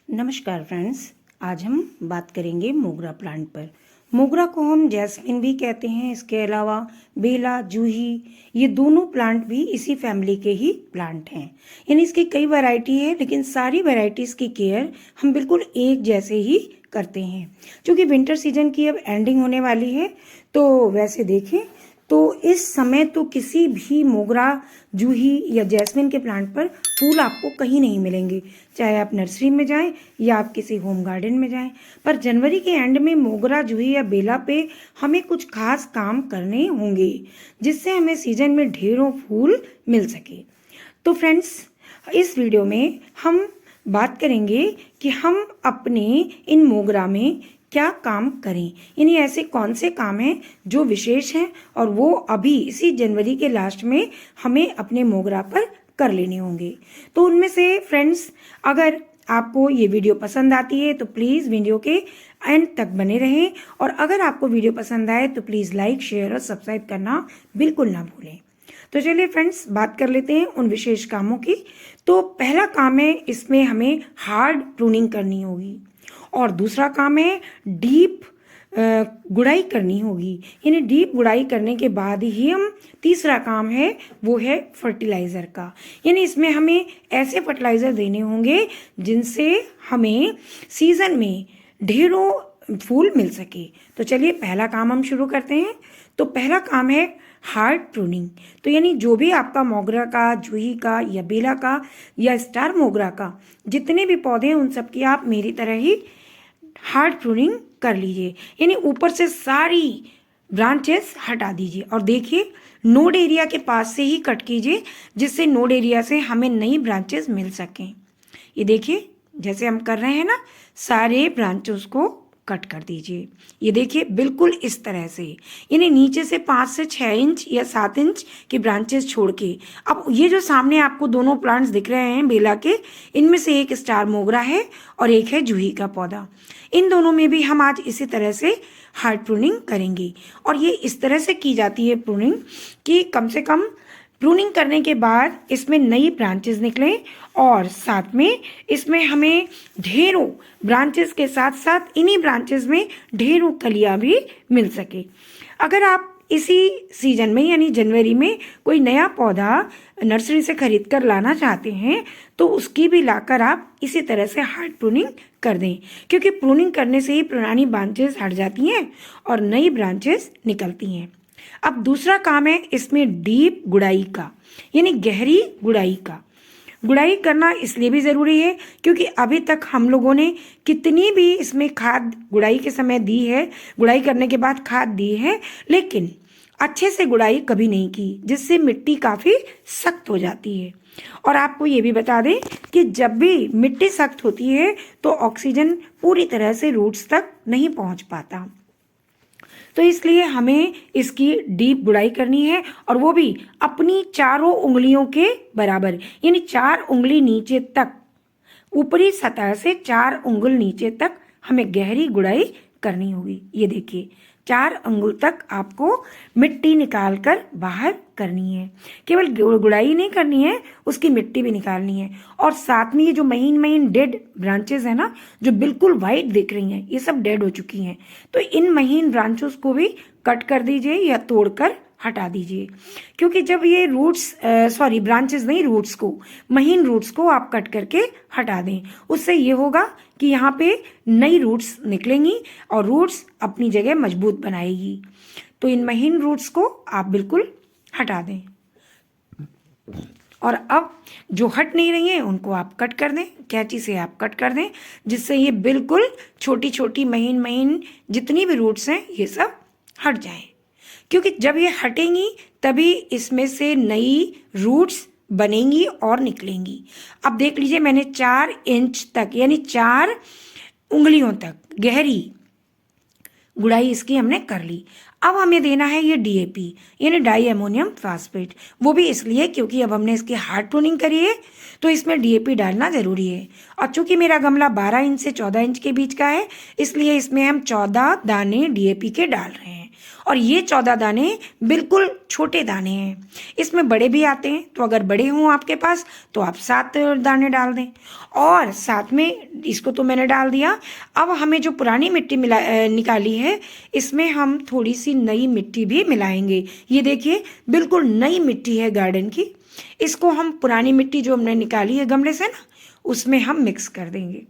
नमस्कार फ्रेंड्स, आज हम बात करेंगे मोगरा प्लांट पर। मोगरा को हम जैस्मिन भी कहते हैं। इसके अलावा बेला, जूही, ये दोनों प्लांट भी इसी फैमिली के ही प्लांट हैं। यानी इसकी कई वैरायटी है, लेकिन सारी वैरायटीज़ की केयर हम बिल्कुल एक जैसे ही करते हैं। क्योंकि विंटर सीजन की अब एंडिंग होने वाली है, तो वैसे देखें तो इस समय तो किसी भी मोगरा, जूही या जैस्मिन के प्लांट पर फूल आपको कहीं नहीं मिलेंगे, चाहे आप नर्सरी में जाएं या आप किसी होम गार्डन में जाएं। पर जनवरी के एंड में मोगरा, जूही या बेला पे हमें कुछ खास काम करने होंगे, जिससे हमें सीजन में ढेरों फूल मिल सके। तो फ्रेंड्स, इस वीडियो में हम बात करेंगे कि हम अपने इन मोगरा में क्या काम करें। यानी ऐसे कौन से काम हैं जो विशेष हैं और वो अभी इसी जनवरी के लास्ट में हमें अपने मोगरा पर कर लेने होंगे। तो उनमें से फ्रेंड्स, अगर आपको ये वीडियो पसंद आती है तो प्लीज़ वीडियो के एंड तक बने रहें, और अगर आपको वीडियो पसंद आए तो प्लीज़ लाइक, शेयर और सब्सक्राइब करना बिल्कुल ना भूलें। तो चलिए फ्रेंड्स, बात कर लेते हैं उन विशेष कामों की। तो पहला काम है, इसमें हमें हार्ड प्रूनिंग करनी होगी, और दूसरा काम है डीप गुड़ाई करनी होगी। यानी डीप गुड़ाई करने के बाद ही हम तीसरा काम है वो है फर्टिलाइज़र का। यानी इसमें हमें ऐसे फर्टिलाइज़र देने होंगे जिनसे हमें सीज़न में ढेरों फूल मिल सके। तो चलिए पहला काम हम शुरू करते हैं। तो पहला काम है हार्ड प्रूनिंग। तो यानी जो भी आपका मोगरा का, जूही का या बेला का या स्टार मोगरा का जितने भी पौधे हैं, उन सब की आप मेरी तरह ही हार्ड प्रूनिंग कर लीजिए। यानी ऊपर से सारी ब्रांचेस हटा दीजिए, और देखिए नोड एरिया के पास से ही कट कीजिए, जिससे नोड एरिया से हमें नई ब्रांचेस मिल सकें। ये देखिए जैसे हम कर रहे हैं ना, सारे ब्रांचेस को कट कर दीजिए। ये देखिए बिल्कुल इस तरह से, यानी नीचे से 5 से 6 इंच या 7 इंच की ब्रांचेस छोड़ के। अब ये जो सामने आपको दोनों प्लांट्स दिख रहे हैं बेला के, इनमें से एक स्टार मोगरा है और एक है जूही का पौधा। इन दोनों में भी हम आज इसी तरह से हार्ड प्रूनिंग करेंगे। और ये इस तरह से की जाती है प्रूनिंग कि कम से कम प्रूनिंग करने के बाद इसमें नई ब्रांचेस निकलें, और साथ में इसमें हमें ढेरों ब्रांचेस के साथ साथ इन्हीं ब्रांचेस में ढेरों कलियां भी मिल सके। अगर आप इसी सीजन में यानी जनवरी में कोई नया पौधा नर्सरी से खरीद कर लाना चाहते हैं, तो उसकी भी लाकर आप इसी तरह से हार्ड प्रूनिंग कर दें, क्योंकि प्रूनिंग करने से ही पुरानी ब्रांचेस हट जाती हैं और नई ब्रांचेस निकलती हैं। अब दूसरा काम है इसमें डीप गुड़ाई का, यानी गहरी गुड़ाई का। गुड़ाई करना इसलिए भी ज़रूरी है क्योंकि अभी तक हम लोगों ने कितनी भी इसमें खाद गुड़ाई के समय दी है, गुड़ाई करने के बाद खाद दी है, लेकिन अच्छे से गुड़ाई कभी नहीं की, जिससे मिट्टी काफ़ी सख्त हो जाती है। और आपको ये भी बता दें कि जब भी मिट्टी सख्त होती है तो ऑक्सीजन पूरी तरह से रूट्स तक नहीं पहुंच पाता। तो इसलिए हमें इसकी डीप गुड़ाई करनी है, और वो भी अपनी चारों उंगलियों के बराबर, यानी 4 उंगली नीचे तक, ऊपरी सतह से 4 उंगल नीचे तक हमें गहरी गुड़ाई करनी होगी। ये देखिए 4 अंगुल तक आपको मिट्टी निकाल कर बाहर करनी है। केवल गुड़ाई नहीं करनी है, उसकी मिट्टी भी निकालनी है। और साथ में ये जो महीन महीन डेड ब्रांचेस है ना, जो बिल्कुल वाइट दिख रही हैं, ये सब डेड हो चुकी हैं। तो इन महीन ब्रांचों को भी कट कर दीजिए या तोड़कर हटा दीजिए, क्योंकि जब ये ब्रांचेस नहीं, रूट्स को, महीन रूट्स को आप कट करके हटा दें। उससे ये होगा कि यहाँ पे नई रूट्स निकलेंगी और रूट्स अपनी जगह मजबूत बनाएगी। तो इन महीन रूट्स को आप बिल्कुल हटा दें, और अब जो हट नहीं रही हैं उनको आप कट कर दें, कैंची से आप कट कर दें, जिससे ये बिल्कुल छोटी छोटी महीन महीन जितनी भी रूट्स हैं ये सब हट जाएं। क्योंकि जब ये हटेंगी तभी इसमें से नई रूट्स बनेंगी और निकलेंगी। अब देख लीजिए, मैंने 4 इंच तक यानी 4 उंगलियों तक गहरी गुड़ाई इसकी हमने कर ली। अब हमें देना है ये डीएपी, यानी डाई अमोनियम फास्फेट। वो भी इसलिए क्योंकि अब हमने इसकी हार्ड प्रूनिंग करी है, तो इसमें डीएपी डालना ज़रूरी है। और चूंकि मेरा गमला 12 इंच से 14 इंच के बीच का है, इसलिए इसमें हम 14 दाने डीएपी के डाल रहे हैं। और ये 14 दाने बिल्कुल छोटे दाने हैं। इसमें बड़े भी आते हैं, तो अगर बड़े हों आपके पास तो आप 7 दाने डाल दें। और साथ में इसको तो मैंने डाल दिया। अब हमें जो पुरानी मिट्टी निकाली है, इसमें हम थोड़ी सी नई मिट्टी भी मिलाएंगे। ये देखिए बिल्कुल नई मिट्टी है गार्डन की। इसको हम पुरानी मिट्टी जो हमने निकाली है गमले से ना, उसमें हम मिक्स कर देंगे।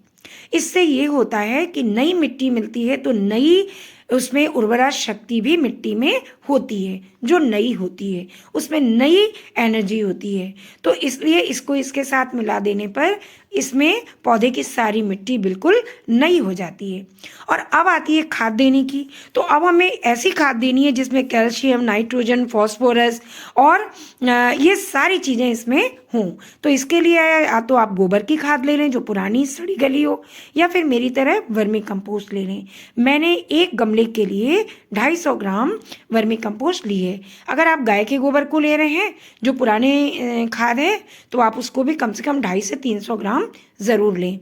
इससे ये होता है कि नई मिट्टी मिलती है तो नई उसमें उर्वरा शक्ति भी मिट्टी में होती है, जो नई होती है उसमें नई एनर्जी होती है। तो इसलिए इसको इसके साथ मिला देने पर इसमें पौधे की सारी मिट्टी बिल्कुल नई हो जाती है। और अब आती है खाद देने की। तो अब हमें ऐसी खाद देनी है जिसमें कैल्शियम, नाइट्रोजन, फास्फोरस और ये सारी चीज़ें इसमें हों। तो इसके लिए या तो आप गोबर की खाद ले लें जो पुरानी सड़ी गली हो, या फिर मेरी तरह वर्मी कंपोस्ट ले लें। मैंने एक गमले के लिए 250 ग्राम वर्मी कंपोस्ट ली है। अगर आप गाय के गोबर को ले रहे हैं जो पुराने खाद है, तो आप उसको भी कम से कम 250 से 300 ग्राम ज़रूर लें।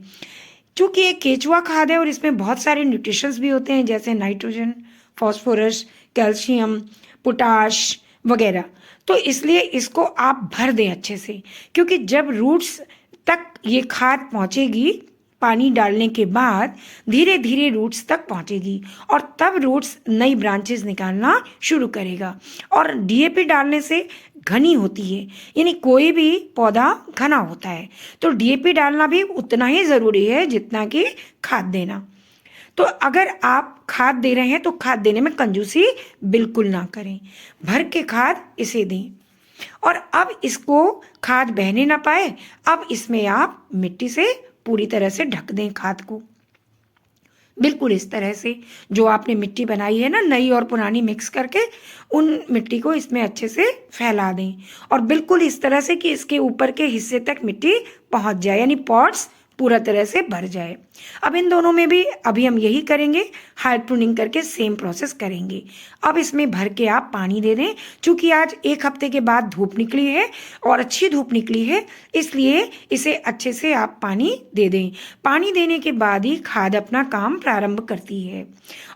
चूँकि एक केचुआ खाद है और इसमें बहुत सारे न्यूट्रिशंस भी होते हैं, जैसे नाइट्रोजन, फास्फोरस, कैल्शियम, पोटाश वगैरह। तो इसलिए इसको आप भर दें अच्छे से, क्योंकि जब रूट्स तक ये खाद पहुँचेगी पानी डालने के बाद धीरे धीरे रूट्स तक पहुँचेगी, और तब रूट्स नई ब्रांचेस निकालना शुरू करेगा। और डीएपी डालने से घनी होती है, यानी कोई भी पौधा घना होता है, तो डीएपी डालना भी उतना ही ज़रूरी है जितना कि खाद देना। तो अगर आप खाद दे रहे हैं तो खाद देने में कंजूसी बिल्कुल ना करें, भर के खाद इसे दें। और अब इसको खाद बहने ना पाए, अब इसमें आप मिट्टी से पूरी तरह से ढक दें खाद को। बिल्कुल इस तरह से जो आपने मिट्टी बनाई है ना, नई और पुरानी मिक्स करके, उन मिट्टी को इसमें अच्छे से फैला दें। और बिल्कुल इस तरह से कि इसके ऊपर के हिस्से तक मिट्टी पहुंच जाए, यानी पॉट्स पूरा तरह से भर जाए। अब इन दोनों में भी अभी हम यही करेंगे, हार्ड प्रूनिंग करके सेम प्रोसेस करेंगे। अब इसमें भर के आप पानी दे दें। चूँकि आज 1 हफ्ते के बाद धूप निकली है और अच्छी धूप निकली है, इसलिए इसे अच्छे से आप पानी दे दें। पानी देने के बाद ही खाद अपना काम प्रारंभ करती है।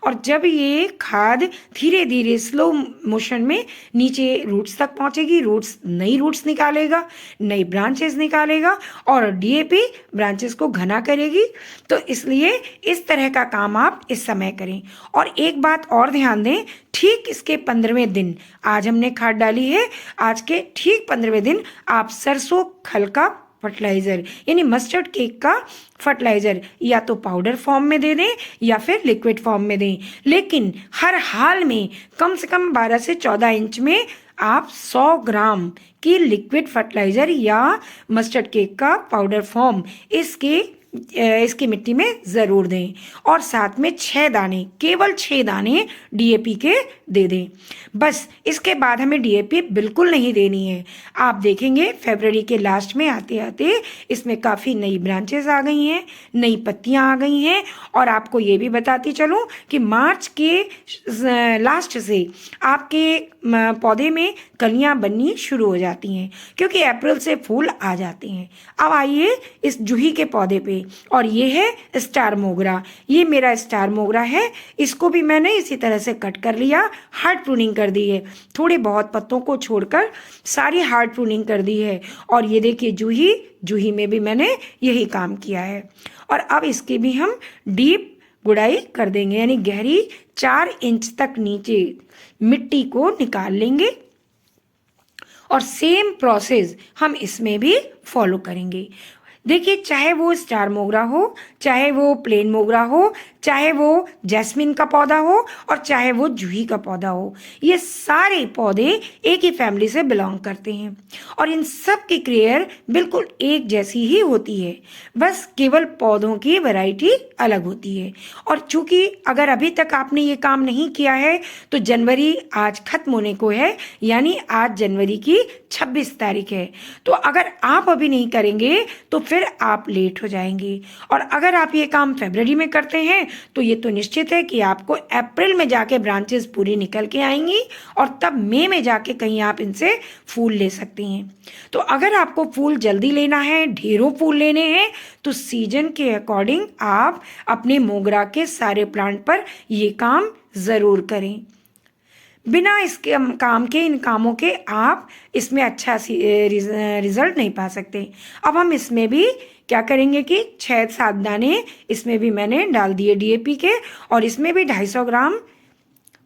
और जब ये खाद धीरे धीरे स्लो मोशन में नीचे रूट्स तक पहुँचेगी, रूट्स नई रूट्स निकालेगा, नई ब्रांचेस निकालेगा और डीएपी ब्रांचेस को घना करेगी। तो इसलिए इस तरह का काम आप इस समय करें। और एक बात और ध्यान दें, ठीक इसके 15वें दिन, आज हमने खाद डाली है, आज के ठीक 15वें दिन आप सरसों खल का फर्टिलाइज़र यानी मस्टर्ड केक का फर्टिलाइज़र या तो पाउडर फॉर्म में दे दें या फिर लिक्विड फॉर्म में दें, लेकिन हर हाल में कम से कम 12 से 14 इंच में आप 100 ग्राम की लिक्विड फर्टिलाइज़र या मस्टर्ड केक का पाउडर फॉर्म इसकी मिट्टी में ज़रूर दें। और साथ में 6 दाने, केवल 6 दाने डीएपी के दे दें। बस इसके बाद हमें डीएपी बिल्कुल नहीं देनी है। आप देखेंगे फरवरी के लास्ट में आते आते इसमें काफ़ी नई ब्रांचेस आ गई हैं, नई पत्तियां आ गई हैं। और आपको ये भी बताती चलूँ कि मार्च के लास्ट से आपके पौधे में कलियां बननी शुरू हो जाती हैं, क्योंकि अप्रैल से फूल आ जाते हैं। अब आइए इस जूही के पौधे पे, और ये है स्टार मोगरा। ये मेरा स्टार मोगरा है, इसको भी मैंने इसी तरह से कट कर लिया, हार्ड प्रूनिंग कर दी है, थोड़े बहुत पत्तों को छोड़कर सारी हार्ड प्रूनिंग कर दी है। और ये देखिए जूही में भी मैंने यही काम किया है। और अब इसकी भी हम डीप गुड़ाई कर देंगे, यानी गहरी 4 इंच तक नीचे मिट्टी को निकाल लेंगे। और सेम प्रोसेस हम इसमें भी फॉलो करेंगे। देखिए, चाहे वो स्टार मोगरा हो, चाहे वो प्लेन मोगरा हो, चाहे वो जैस्मिन का पौधा हो और चाहे वो जूही का पौधा हो, ये सारे पौधे एक ही फैमिली से बिलोंग करते हैं और इन सब की केयर बिल्कुल एक जैसी ही होती है, बस केवल पौधों की वैरायटी अलग होती है। और चूंकि अगर अभी तक आपने ये काम नहीं किया है तो जनवरी आज खत्म होने को है, यानी आज जनवरी की 26 तारीख है। तो अगर आप अभी नहीं करेंगे तो फिर आप लेट हो जाएंगे। और अगर आप ये काम फरवरी में करते हैं तो ये तो निश्चित है कि आपको अप्रैल में जाके ब्रांचेस पूरी निकल के आएंगी और तब मई में जाके कहीं आप इनसे फूल ले सकती हैं। तो अगर आपको फूल जल्दी लेना है, ढेरों फूल लेने हैं, तो सीजन के अकॉर्डिंग आप अपने मोगरा के सारे प्लांट पर ये काम ज़रूर करें। बिना इसके काम के, इन कामों के आप इसमें अच्छा रिजल्ट नहीं पा सकते। अब हम इसमें भी क्या करेंगे कि 6-7 दाने इसमें भी मैंने डाल दिए डीएपी के, और इसमें भी 250 ग्राम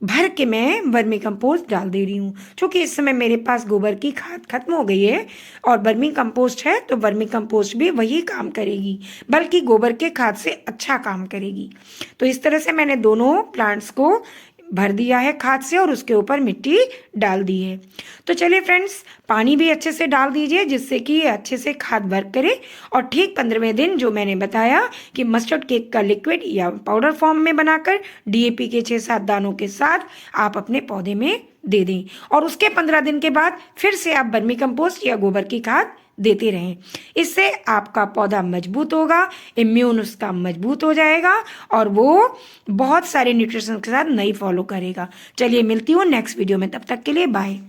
भर के मैं वर्मी कंपोस्ट डाल दे रही हूँ। क्योंकि इस समय मेरे पास गोबर की खाद खत्म हो गई है और वर्मी कंपोस्ट है, तो वर्मी कंपोस्ट भी वही काम करेगी, बल्कि गोबर के खाद से अच्छा काम करेगी। तो इस तरह से मैंने दोनों प्लांट्स को भर दिया है खाद से और उसके ऊपर मिट्टी डाल दी है। तो चलिए फ्रेंड्स, पानी भी अच्छे से डाल दीजिए जिससे कि ये अच्छे से खाद वर्क करे। और ठीक 15वें दिन जो मैंने बताया कि मस्टर्ड केक का लिक्विड या पाउडर फॉर्म में बनाकर डीएपी के 6-7 दानों के साथ आप अपने पौधे में दे दें, और उसके 15 दिन के बाद फिर से आप वर्मी कंपोस्ट या गोबर की खाद देते रहें। इससे आपका पौधा मजबूत होगा, इम्यून उसका मजबूत हो जाएगा और वो बहुत सारे न्यूट्रिशन के साथ नई फॉलो करेगा। चलिए मिलती हूँ नेक्स्ट वीडियो में, तब तक के लिए बाय।